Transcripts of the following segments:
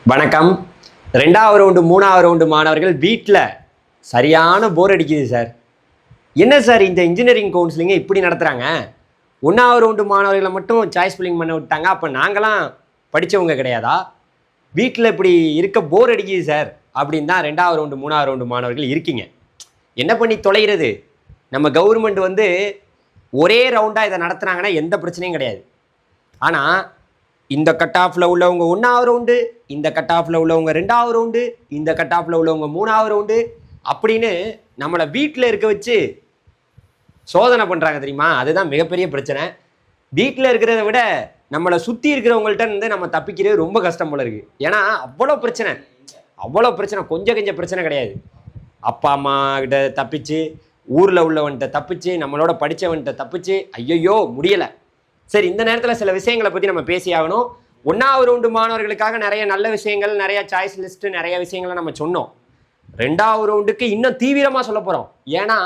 வணக்கம். 2வது ரவுண்டு 3வது ரவுண்டு மாணவர்கள் வீட்டில் சரியான போர் அடிக்குது சார். என்ன சார் இந்த இன்ஜினியரிங் கவுன்சிலிங்கை இப்படி நடத்துகிறாங்க? 1வது ரவுண்டு மாணவர்களை மட்டும் சாய்ஸ் ஃபில்லிங் பண்ண விட்டாங்க. அப்போ நாங்களாம் படித்தவங்க கிடையாதா? வீட்டில் இப்படி இருக்க போர் அடிக்குது சார் அப்படின்னு தான் 2வது ரவுண்டு 3வது ரவுண்டு மாணவர்கள் இருக்கீங்க. என்ன பண்ணி தொலைகிறது? நம்ம கவர்மெண்ட் ஒரே ரவுண்டாக இதை நடத்துனாங்கன்னா எந்த பிரச்சனையும் கிடையாது. ஆனால் இந்த கட் ஆஃபில் உள்ளவங்க 1வது ரவுண்டு, இந்த கட் ஆஃபில் உள்ளவங்க 2வது ரவுண்டு, இந்த கட் ஆஃபில் உள்ளவங்க 3வது ரவுண்டு அப்படின்னு நம்மளை வீட்டில் இருக்க வச்சு சோதனை பண்ணுறாங்க தெரியுமா? அதுதான் மிகப்பெரிய பிரச்சனை. வீட்டில் இருக்கிறத விட நம்மளை சுற்றி இருக்கிறவங்கள்ட்ட நம்ம தப்பிக்கிறது ரொம்ப கஷ்டம் போல இருக்குது. ஏன்னா அவ்வளோ பிரச்சனை, கொஞ்சம் பிரச்சனை கிடையாது. அப்பா அம்மா கிட்ட தப்பிச்சு, ஊரில் உள்ளவன்கிட்ட தப்பிச்சு, நம்மளோட படித்தவன்கிட்ட தப்பிச்சு, ஐயையோ முடியலை. சரி, இந்த நேரத்தில் சில விஷயங்களை பற்றி நம்ம பேசி ஆகணும். 1வது ரவுண்டு மாணவர்களுக்காக நிறைய நல்ல விஷயங்கள், நிறைய சாய்ஸ் லிஸ்ட்டு, நிறைய விஷயங்களை நம்ம சொன்னோம். 2வது ரவுண்டுக்கு இன்னும் தீவிரமாக சொல்ல போகிறோம். ஏன்னா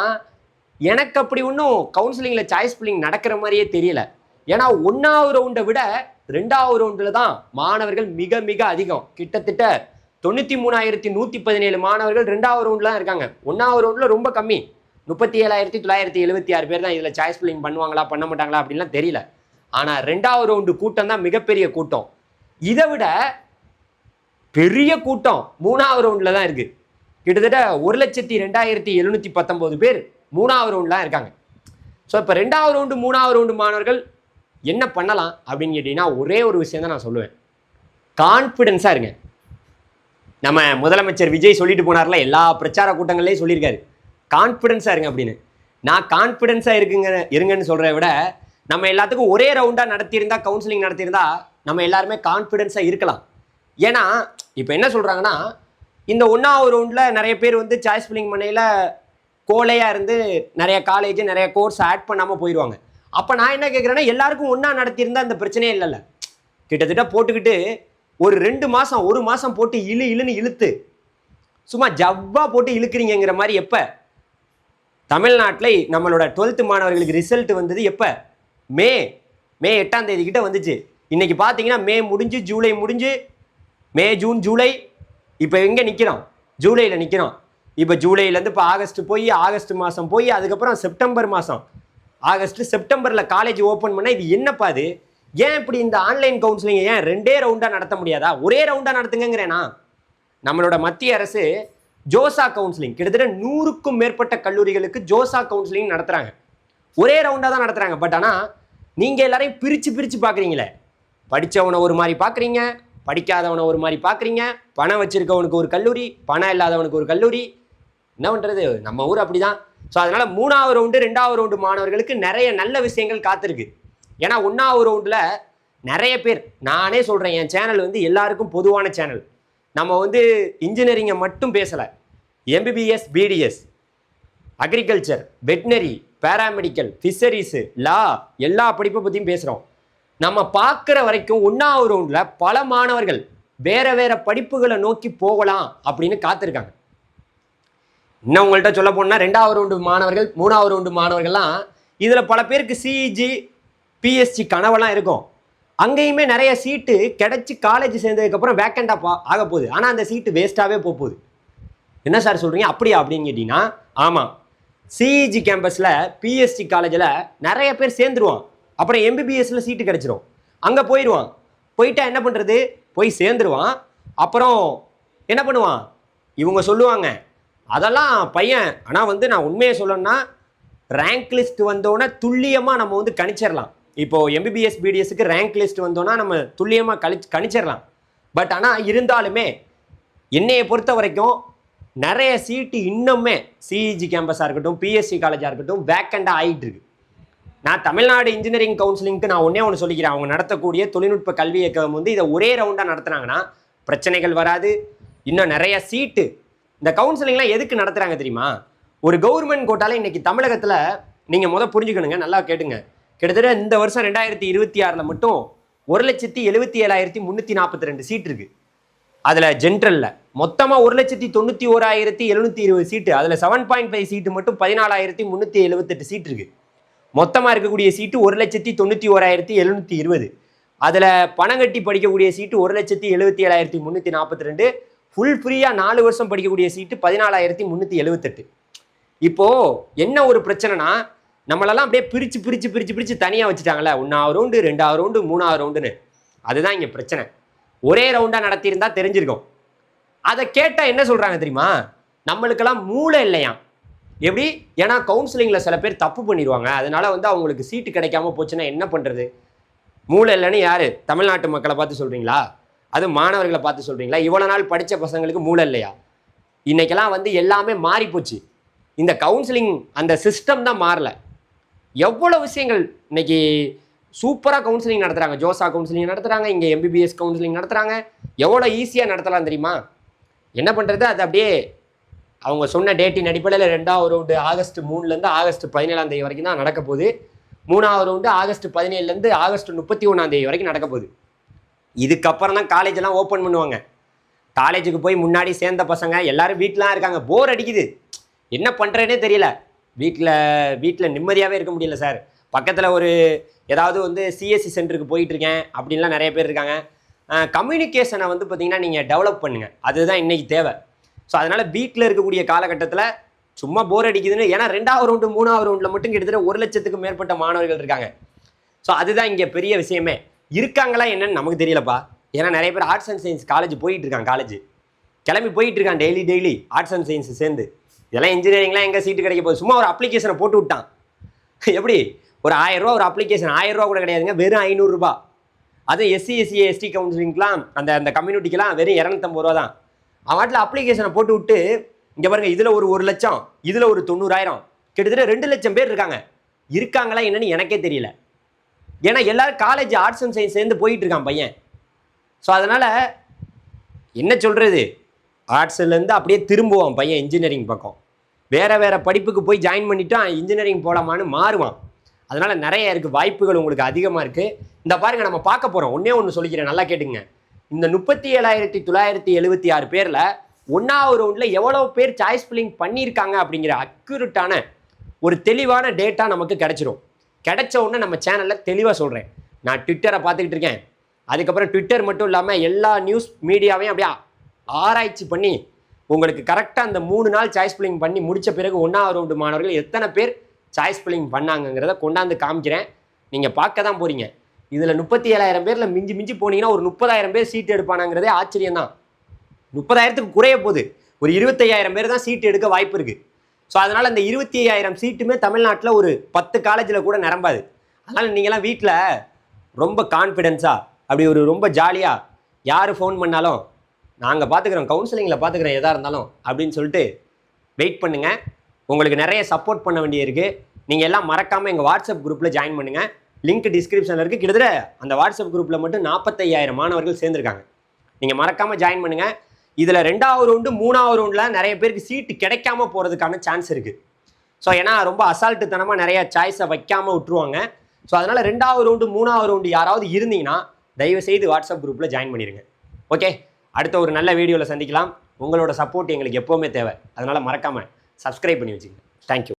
எனக்கு அப்படி ஒன்றும் கவுன்சிலிங்கில் சாய்ஸ் ஃபில்லிங் நடக்கிற மாதிரியே தெரியல. ஏன்னா 1வது ரவுண்டை விட 2வது ரவுண்டில் தான் மாணவர்கள் மிக மிக அதிகம். கிட்டத்தட்ட 93,117 மாணவர்கள் 2வது ரவுண்டில் தான் இருக்காங்க. 1வது ரவுண்டில் ரொம்ப கம்மி, 37,976 பேர் தான் இதில் சாய்ஸ் ஃபில்லிங் பண்ணுவாங்களா பண்ண மாட்டாங்களா அப்படின்லாம் தெரியல. ஆனால் 2வது ரவுண்டு கூட்டம் தான் மிகப்பெரிய கூட்டம். இதை விட பெரிய கூட்டம் 3வது ரவுண்டில் தான் இருக்குது. கிட்டத்தட்ட 1,02,719 பேர் 3வது ரவுண்டில் தான் இருக்காங்க. ஸோ இப்போ 2வது ரவுண்டு 3வது ரவுண்டு மாணவர்கள் என்ன பண்ணலாம் அப்படின்னு கேட்டிங்கன்னா, ஒரே ஒரு விஷயம் தான் நான் சொல்லுவேன். கான்ஃபிடென்ஸாக இருங்க. நம்ம முதலமைச்சர் விஜய் சொல்லிட்டு போனார்ல, எல்லா பிரச்சார கூட்டங்கள்லேயும் சொல்லியிருக்காரு கான்ஃபிடென்ஸாக இருங்க அப்படின்னு. நான் கான்ஃபிடென்ஸாக இருங்கன்னு சொல்கிறத விட, நம்ம எல்லாத்துக்கும் ஒரே ரவுண்டாக நடத்தியிருந்தா, கவுன்சிலிங் நடத்தியிருந்தா நம்ம எல்லாருமே கான்ஃபிடென்ஸாக இருக்கலாம். ஏன்னா இப்போ என்ன சொல்கிறாங்கன்னா, இந்த 1வது ரவுண்டில் நிறைய பேர் சாய்ஸ் ஃபில்லிங் பண்ணையில் கோலையாக இருந்து நிறைய காலேஜ் நிறைய கோர்ஸ் ஆட் பண்ணாமல் போயிடுவாங்க. அப்போ நான் என்ன கேட்குறேன்னா, எல்லாருக்கும் ஒன்றா நடத்தியிருந்தா இந்த பிரச்சனையே இல்லைல்ல. கிட்டத்தட்ட போட்டுக்கிட்டு ஒரு 2 மாதம் 1 மாதம் போட்டு இழுன்னு இழுத்து சும்மா ஜவ்வா போட்டு இழுக்கிறீங்கிற மாதிரி. எப்போ தமிழ்நாட்டில் நம்மளோட 12th மாணவர்களுக்கு ரிசல்ட் வந்தது? எப்போ? மே 8ஆம் தேதி கிட்ட வந்துச்சு. இன்னைக்கு பார்த்தீங்கன்னா மே முடிஞ்சு, ஜூலை முடிஞ்சு, மே ஜூன் ஜூலை, இப்போ எங்கே நிற்கிறோம்? ஜூலையில் நிற்கிறோம். இப்போ ஜூலையிலேருந்து இப்போ ஆகஸ்ட் போய், ஆகஸ்ட் மாதம் போய், அதுக்கப்புறம் செப்டம்பர் மாதம், ஆகஸ்ட் செப்டம்பரில் காலேஜ் ஓப்பன் பண்ணால் இது என்னப்பா இது? ஏன் இப்படி இந்த ஆன்லைன் கவுன்சிலிங் ஏன் 2 ரவுண்டாக நடத்த முடியாதா? ஒரே ரவுண்டாக நடத்துங்கிறேனா? நம்மளோட மத்திய அரசு ஜோசா கவுன்சிலிங் கிட்டத்தட்ட 100க்கும் மேற்பட்ட கல்லூரிகளுக்கு ஜோசா கவுன்சிலிங் நடத்துகிறாங்க. ஒரே ரவுண்டாக தான் நடத்துகிறாங்க. பட் ஆனால் நீங்கள் எல்லாரையும் பிரித்து பார்க்குறீங்களே. படித்தவனை ஒரு மாதிரி பார்க்குறீங்க, படிக்காதவனை ஒரு மாதிரி பார்க்குறீங்க, பணம் வச்சுருக்கவனுக்கு ஒரு கல்லூரி, பணம் இல்லாதவனுக்கு ஒரு கல்லூரி. என்ன பண்ணுறது? நம்ம ஊர் அப்படி தான். ஸோ அதனால் 3வது ரவுண்டு 2வது ரவுண்டு மாணவர்களுக்கு நிறைய நல்ல விஷயங்கள் காத்திருக்கு. ஏன்னா 1வது ரவுண்டில் நிறைய பேர், நானே சொல்கிறேன், என் சேனல் எல்லாருக்கும் பொதுவான சேனல். நம்ம இன்ஜினியரிங்கை மட்டும் பேசலை. MBBS, BDS, agriculture, veterinary, paramedical, fisheries, law, எல்லா படிப்பை பற்றியும் பேசுகிறோம். நம்ம பார்க்குற வரைக்கும் 1வது ரவுண்டில் பல மாணவர்கள் வேறு படிப்புகளை நோக்கி போகலாம் அப்படின்னு காத்திருக்காங்க. இன்னும் உங்கள்கிட்ட சொல்ல போனால் 2வது ரவுண்டு மாணவர்கள் 3வது ரவுண்டு மாணவர்கள்லாம் இதில் பல பேருக்கு சிஇஜி, பிஎஸ்சி கனவெல்லாம் இருக்கும். அங்கேயுமே நிறைய சீட்டு கிடைச்சி காலேஜ் சேர்ந்ததுக்கப்புறம் வேக்கண்டாக ஆக போகுது. ஆனால் அந்த சீட்டு வேஸ்ட்டாகவே போகுது. என்ன சார் சொல்கிறீங்க? அப்படியா அப்படின்னு கேட்டிங்கன்னா, ஆமாம், சிஇஜி கேம்பஸில் பிஎஸ்சி காலேஜில் நிறைய பேர் சேர்ந்துருவான். அப்புறம் எம்பிபிஎஸ்சில் சீட்டு கிடச்சிரும். அங்கே போயிடுவான். போயிட்டா என்ன பண்ணுறது? போய் சேர்ந்துருவான். அப்புறம் என்ன பண்ணுவான்? இவங்க சொல்லுவாங்க, அதெல்லாம் பையன். ஆனால் நான் உண்மையை சொல்லணும்னா, ரேங்க் லிஸ்ட் வந்தோன்னே துல்லியமாக நம்ம கணிச்சிடலாம். இப்போது எம்பிபிஎஸ், பிடிஎஸ்க்கு ரேங்க் லிஸ்ட் வந்தோன்னா நம்ம துல்லியமாக கணிச்சிடலாம். பட் ஆனால் இருந்தாலுமே என்னையை பொறுத்த வரைக்கும் நிறைய சீட்டு இன்னுமே சிஇஜி கேம்பஸாக இருக்கட்டும், பிஎஸ்சி காலேஜாக இருக்கட்டும், வேக்கண்டாக ஆகிட்டு இருக்கு. நான் தமிழ்நாடு இன்ஜினியரிங் கவுன்சிலிங்க்கு நான் ஒன்றே சொல்லிக்கிறேன். அவங்க நடத்தக்கூடிய தொழில்நுட்ப கல்வி இயக்கம் இதை ஒரே ரவுண்டாக நடத்துனாங்கன்னா பிரச்சனைகள் வராது. இன்னும் நிறைய சீட்டு. இந்த கவுன்சிலிங்லாம் எதுக்கு நடத்துகிறாங்க தெரியுமா? ஒரு கவர்மெண்ட் கோட்டால இன்றைக்கி தமிழகத்தில் நீங்கள் புரிஞ்சுக்கணுங்க, நல்லா கேட்டுங்க. கிட்டத்தட்ட இந்த வருஷம் 2026 மட்டும் 1,77,342 சீட் இருக்குது. அதில் ஜென்ரலில் மொத்தமாக 1,91,720 சீட்டு. அதில் 7.5 சீட்டு மட்டும் 14,378 சீட் இருக்குது. மொத்தமாக இருக்கக்கூடிய சீட்டு 1,91,720. அதில் பணம் கட்டி படிக்கக்கூடிய சீட்டு 1,77,342, ஃபுல் ஃப்ரீயாக 4 வருஷம் படிக்கக்கூடிய சீட்டு 14,378. இப்போது என்ன ஒரு பிரச்சனைனா, நம்மளெல்லாம் அப்படியே பிரித்து தனியாக வச்சுட்டாங்கல்ல, 1வது ரவுண்டு 2வது ரவுண்டு 3வது ரவுண்டுன்னு. அதுதான் இங்கே பிரச்சனை. ஒரே ரவுண்டாக நடத்தியிருந்தா தெரிஞ்சிருக்கும். அதை கேட்டால் என்ன சொல்கிறாங்க தெரியுமா, நம்மளுக்கெல்லாம் மூளை இல்லையா. எப்படி? ஏன்னா கவுன்சிலிங்கில் சில பேர் தப்பு பண்ணிடுவாங்க, அதனால அவங்களுக்கு சீட்டு கிடைக்காம போச்சுன்னா என்ன பண்ணுறது? மூளை இல்லைன்னு யார்? தமிழ்நாட்டு மக்களை பார்த்து சொல்கிறீங்களா? அது மாணவர்களை பார்த்து சொல்கிறீங்களா? இவ்வளோ நாள் படித்த பசங்களுக்கு மூளை இல்லையா? இன்றைக்கெல்லாம் எல்லாமே மாறி போச்சு. இந்த கவுன்சிலிங் அந்த சிஸ்டம் தான் மாறல. எவ்வளோ விஷயங்கள் இன்னைக்கு சூப்பராக கவுன்சிலிங் நடத்துகிறாங்க. ஜோசா கவுன்சிலிங் நடத்துகிறாங்க, இங்கே MBBS கவுன்சிலிங் நடத்துகிறாங்க. எவ்வளோ ஈஸியாக நடத்தலாம் தெரியுமா? என்ன பண்ணுறது? அது அப்படியே அவங்க சொன்ன டேட்டின் அடிப்படையில் 2வது ரவுண்டு ஆகஸ்ட் 3லேருந்து ஆகஸ்ட் 17 வரைக்கும் தான் நடக்க போகுது. 3வது ரவுண்டு ஆகஸ்ட் 17லேருந்து ஆகஸ்ட் 31 வரைக்கும் நடக்க போகுது. இதுக்கப்புறம் தான் காலேஜெல்லாம் ஓப்பன் பண்ணுவாங்க. காலேஜுக்கு போய் முன்னாடி சேர்ந்த பசங்க எல்லாரும் வீட்டிலாம் இருக்காங்க. போர் அடிக்குது, என்ன பண்ணுறேனே தெரியல. வீட்டில் நிம்மதியாகவே இருக்க முடியல சார். பக்கத்தில் ஒரு ஏதாவது CSC சென்டருக்கு போயிட்டுருக்கேன் அப்படின்லாம் நிறைய பேர் இருக்காங்க. கம்யூனிகேஷனை பார்த்திங்கன்னா நீங்கள் டெவலப் பண்ணுங்கள், அதுதான் இன்றைக்கி தேவை. ஸோ அதனால் வீட்டில் இருக்கக்கூடிய காலகட்டத்தில் சும்மா போர் அடிக்குதுன்னு, ஏன்னா 2வது ரவுண்டு 3வது ரவுண்டில் மட்டும் கிட்டத்தட்ட 1,00,000க்கும் மேற்பட்ட மாணவர்கள் இருக்காங்க. ஸோ அதுதான் இங்கே பெரிய விஷயமே. இருக்காங்களா என்னன்னு நமக்கு தெரியலப்பா. ஏன்னா நிறைய பேர் ஆர்ட்ஸ் அண்ட் சயின்ஸ் காலேஜ் போயிட்டுருக்காங்க, கிளம்பி போயிட்டுருக்கான் டெய்லி ஆர்ட்ஸ் அண்ட் சயின்ஸ் சேர்ந்து. இதெல்லாம் இன்ஜினியரிங்லாம் எங்கே சீட்டு கிடைக்க போகுது? சும்மா ஒரு அப்ளிகேஷனை போட்டு விட்டான். எப்படி? ஒரு 1000 ரூபா ஒரு அப்ளிகேஷன், 1000 ரூபா கூட கிடையாதுங்க, வெறும் 500 ரூபா. அது SC SC ST கவுன்சிலிங்லாம் அந்த கம்யூனிட்டிக்கெலாம் வெறும் 250 ரூபா தான். அவன் வாட்டில் அப்ளிகேஷனை போட்டு விட்டு, இங்கே பாருங்க, இதில் ஒரு 1 லட்சம், இதில் ஒரு 90,000, கிட்டத்தட்ட 2 லட்சம் பேர் இருக்காங்களா என்னன்னு எனக்கே தெரியல. ஏன்னா எல்லாரும் காலேஜ் ஆர்ட்ஸ் அண்ட் சயின்ஸ் சேர்ந்து போயிட்டு இருக்கான் பையன். ஸோ அதனால் என்ன சொல்கிறது, ஆர்ட்ஸ்லேருந்து அப்படியே திரும்புவான் பையன் இன்ஜினியரிங் பக்கம். வேறு படிப்புக்கு போய் ஜாயின் பண்ணிவிட்டான், இன்ஜினியரிங் போகலாமான்னு மாறுவான். அதனால் நிறைய இருக்குது, வாய்ப்புகள் உங்களுக்கு அதிகமாக இருக்குது. இந்த பாருங்கள், நம்ம பார்க்க போகிறோம். ஒன்று சொல்லிக்கிறேன், நல்லா கேட்டுங்க. இந்த 37,976 பேரில் 1வது ரவுண்டில் எவ்வளோ பேர் சாய்ஸ் ஃபில்லிங் பண்ணியிருக்காங்க அப்படிங்கிற அக்யூரேட்டான ஒரு தெளிவான டேட்டா நமக்கு கிடைச்சிரும். கிடைச்ச உடனே நம்ம சேனலில் தெளிவாக சொல்கிறேன். நான் ட்விட்டரை பார்த்துக்கிட்டு இருக்கேன். அதுக்கப்புறம் ட்விட்டர் மட்டும் இல்லாமல் எல்லா நியூஸ் மீடியாவையும் அப்படியே ஆராய்ச்சி பண்ணி உங்களுக்கு கரெக்டாக அந்த 3 நாள் சாய்ஸ் ஃபில்லிங் பண்ணி முடித்த பிறகு 1வது ரவுண்டு மாணவர்கள் எத்தனை பேர் சாய்ஸ் ஃபில்லிங் பண்ணாங்கிறத கொண்டாந்து காமிக்கிறேன். நீங்கள் பார்க்க தான் போகிறீங்க. இதில் 37,000 பேரில் மிஞ்சி போனீங்கன்னா ஒரு 30,000 பேர் சீட்டு எடுப்பானாங்கிறதே ஆச்சரியம் தான். 30,000க்கு குறைய போகுது. ஒரு 25,000 பேர் தான் சீட்டு எடுக்க வாய்ப்பு இருக்குது. ஸோ அதனால் அந்த 25,000 சீட்டுமே தமிழ்நாட்டில் ஒரு 10 காலேஜில் கூட நிரம்பாது. அதனால் நீங்களாம் வீட்டில் ரொம்ப கான்ஃபிடென்ஸாக அப்படி ஒரு ரொம்ப ஜாலியாக யார் ஃபோன் பண்ணாலும் நாங்கள் பார்த்துக்குறோம், கவுன்சிலிங்கில் பார்த்துக்குறோம் எதாக இருந்தாலும் அப்படின்னு சொல்லிட்டு வெயிட் பண்ணுங்கள். உங்களுக்கு நிறைய சப்போர்ட் பண்ண வேண்டியிருக்கு. நீங்கள் எல்லாம் மறக்காமல் எங்கள் வாட்ஸ்அப் குரூப்பில் ஜாயின் பண்ணுங்கள். லிங்க் டிஸ்கிரிப்ஷனில் இருக்குது. கிட்டத்தட்ட அந்த வாட்ஸ்அப் குரூப்பில் மட்டும் 45,000 மாணவர்கள் சேர்ந்துருக்காங்க. நீங்கள் மறக்காமல் ஜாயின் பண்ணுங்கள். இதில் 2வது ரவுண்டு 3வது ரவுண்டில் நிறைய பேருக்கு சீட்டு கிடைக்காம போகிறதுக்கான சான்ஸ் இருக்குது. ஸோ ஏன்னா ரொம்ப அசால்ட்டுத்தனமாக நிறைய சாய்ஸை வைக்காமல் விட்டுருவாங்க. ஸோ அதனால் 2வது ரவுண்டு 3வது ரவுண்டு யாராவது இருந்தீங்கன்னா தயவுசெய்து வாட்ஸ்அப் குரூப்பில் ஜாயின் பண்ணிடுங்க. ஓகே, அடுத்த ஒரு நல்ல வீடியோவில் சந்திக்கலாம். உங்களோட சப்போர்ட் எங்களுக்கு எப்போவுமே தேவை. அதனால் மறக்காமல் சப்ஸ்கிரைப் பண்ணி வச்சுக்கோங்க. தேங்க்யூ.